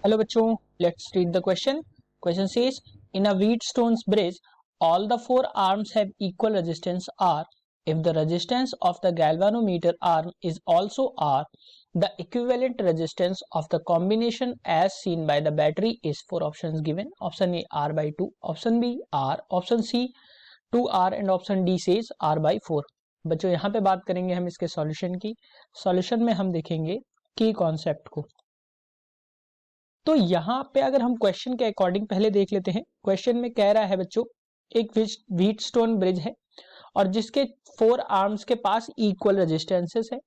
Hello बच्चों, let's read the question. Question says, in a Wheatstone's bridge, all the four arms have equal resistance R. If the resistance of the galvanometer arm is also R, the equivalent resistance of the combination as seen by the battery is four options given. Option A R by 2, option B R, option C 2R and option D says R by 4. बच्चों यहाँ पे बात करेंगे हम इसके solution की. Solution में हम देखेंगे की कॉन्सेप्ट को. तो यहाँ पे अगर हम क्वेश्चन के अकॉर्डिंग पहले देख लेते हैं. क्वेश्चन में कह रहा है बच्चों, एक व्हीटस्टोन ब्रिज है और जिसके फोर आर्म्स के पास इक्वल रेजिस्टेंसेस है.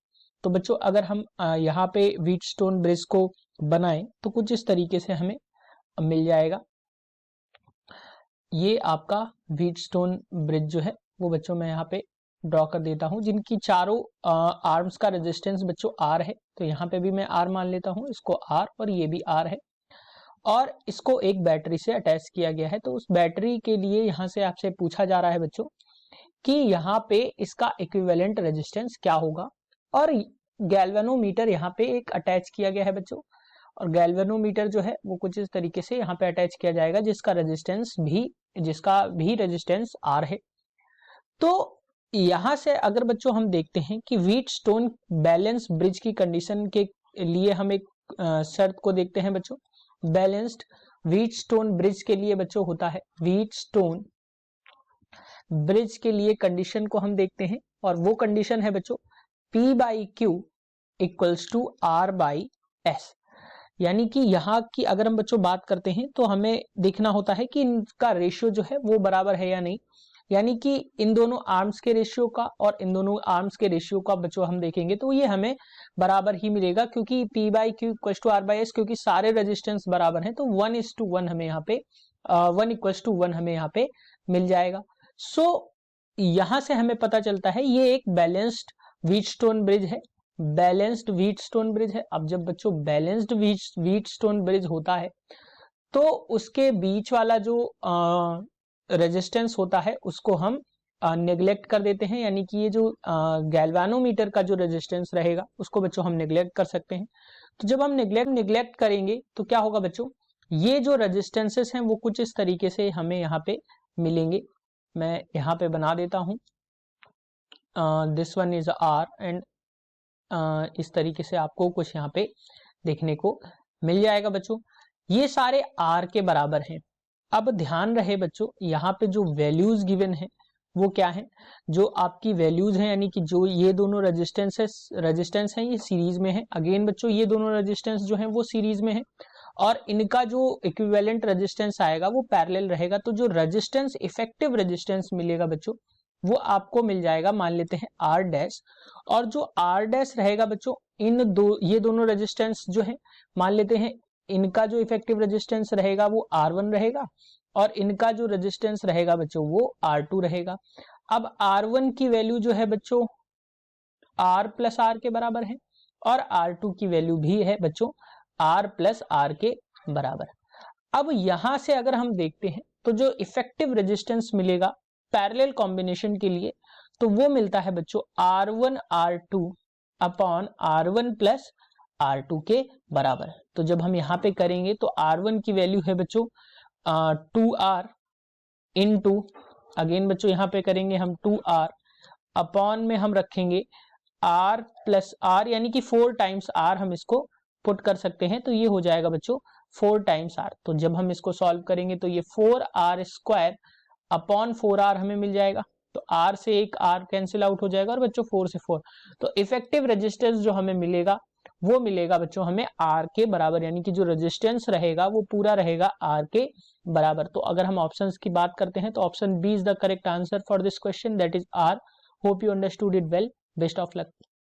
तो बच्चों अगर हम यहाँ पे व्हीटस्टोन ब्रिज को बनाएं तो कुछ इस तरीके से हमें मिल जाएगा. ये आपका व्हीटस्टोन ब्रिज जो है वो बच्चों मैं यहाँ पे ड्रॉ कर देता हूं, जिनकी चारों आर्म्स का रेजिस्टेंस बच्चों आर है. तो यहाँ पे भी मैं आर मान लेता हूं, इसको आर, और ये भी आर है, और इसको एक बैटरी से अटैच किया गया है. तो उस बैटरी के लिए यहाँ से आपसे पूछा जा रहा है बच्चों कि यहाँ पे इसका इक्विवेलेंट रेजिस्टेंस क्या होगा. और गैल्वेनोमीटर यहाँ पे एक अटैच किया गया है बच्चों, और गैल्वेनोमीटर जो है वो कुछ इस तरीके से यहाँ पे अटैच किया जाएगा जिसका भी रेजिस्टेंस आर है. तो यहां से अगर बच्चों हम देखते हैं कि व्हीटस्टोन बैलेंस ब्रिज की कंडीशन के लिए हम एक शर्त को देखते हैं बच्चों. बैलेंस्ड व्हीटस्टोन ब्रिज के लिए बच्चों होता है, व्हीटस्टोन ब्रिज के लिए कंडीशन को हम देखते हैं, और वो कंडीशन है बच्चों P by Q equals to R by S. यानी कि यहाँ की अगर हम बच्चों बात करते हैं तो हमें देखना होता है कि इनका रेशियो जो है वो बराबर है या नहीं. यानी कि इन दोनों आर्म्स के रेशियो का और इन दोनों आर्म्स के रेशियो का बच्चों हम देखेंगे तो ये हमें बराबर ही मिलेगा, क्योंकि P by Q equals to R by S, क्योंकि सारे रेजिस्टेंस बराबर हैं. तो 1:1 हमें यहाँ पे 1:1 हमें यहाँ पे मिल जाएगा. सो यहां से हमें पता चलता है ये एक बैलेंस्ड व्हीटस्टोन ब्रिज है. बैलेंस्ड व्हीटस्टोन ब्रिज है. अब जब बच्चों बैलेंस्ड व्हीटस्टोन ब्रिज होता है तो उसके बीच वाला जो रेजिस्टेंस होता है उसको हम नेग्लेक्ट कर देते हैं. यानी कि ये जो गैल्वेनोमीटर का जो रेजिस्टेंस रहेगा उसको बच्चों हम नेग्लेक्ट कर सकते हैं. तो जब हम नेग्लेक्ट करेंगे तो क्या होगा बच्चों, ये जो रेजिस्टेंसेस हैं वो कुछ इस तरीके से हमें यहाँ पे मिलेंगे. मैं यहाँ पे बना देता हूं, this one is R, and इस तरीके से आपको कुछ यहाँ पे देखने को मिल जाएगा बच्चों. ये सारे आर के बराबर हैं. अब ध्यान रहे बच्चों, यहाँ पे जो वैल्यूज गिवन है वो क्या है, जो आपकी वैल्यूज हैं, यानी कि जो ये दोनों रेजिस्टेंस हैं ये सीरीज में है. अगेन बच्चों ये दोनों रेजिस्टेंस जो हैं वो सीरीज में है, और इनका जो इक्विवेलेंट रेजिस्टेंस आएगा वो पैरेलल रहेगा. तो जो रेजिस्टेंस इफेक्टिव रेजिस्टेंस मिलेगा बच्चों वो आपको मिल जाएगा, मान लेते हैं आर डैश. और जो आर डैश रहेगा बच्चों, ये दोनों रेजिस्टेंस जो है मान लेते हैं इनका जो इफेक्टिव रेजिस्टेंस रहेगा वो R1 रहेगा, और इनका जो रेजिस्टेंस रहेगा बच्चों वो R2 रहेगा. अब R1 की वैल्यू जो है बच्चों R प्लस R के बराबर है, और R2 की वैल्यू भी है बच्चों R प्लस R के बराबर. अब यहां से अगर हम देखते हैं तो जो इफेक्टिव रेजिस्टेंस मिलेगा पैरेलल कॉम्बिनेशन के लिए तो वो मिलता है बच्चों R1 R2 upon R1 plus R2 के बराबर. तो जब हम यहाँ पे करेंगे तो R1 की वैल्यू है बच्चों 2R इनटू, अगेन बच्चों यहाँ पे करेंगे हम 2R अपॉन में हम रखेंगे R प्लस R, यानी कि 4 टाइम्स R हम इसको पुट कर सकते हैं. तो ये हो जाएगा बच्चों 4 टाइम्स R. तो जब हम इसको सॉल्व करेंगे तो ये 4R स्क्वायर अपॉन 4R हमें मिल जाएगा. तो R से एक R कैंसिल आउट हो जाएगा, और बच्चों 4 से 4. तो इफेक्टिव रेजिस्टेंस जो हमें मिलेगा वो मिलेगा बच्चों हमें R के बराबर, यानी कि जो रेजिस्टेंस रहेगा वो पूरा रहेगा R के बराबर. तो अगर हम ऑप्शंस की बात करते हैं तो option B is the correct answer for this question, that is R. Hope you understood it well. Best of luck.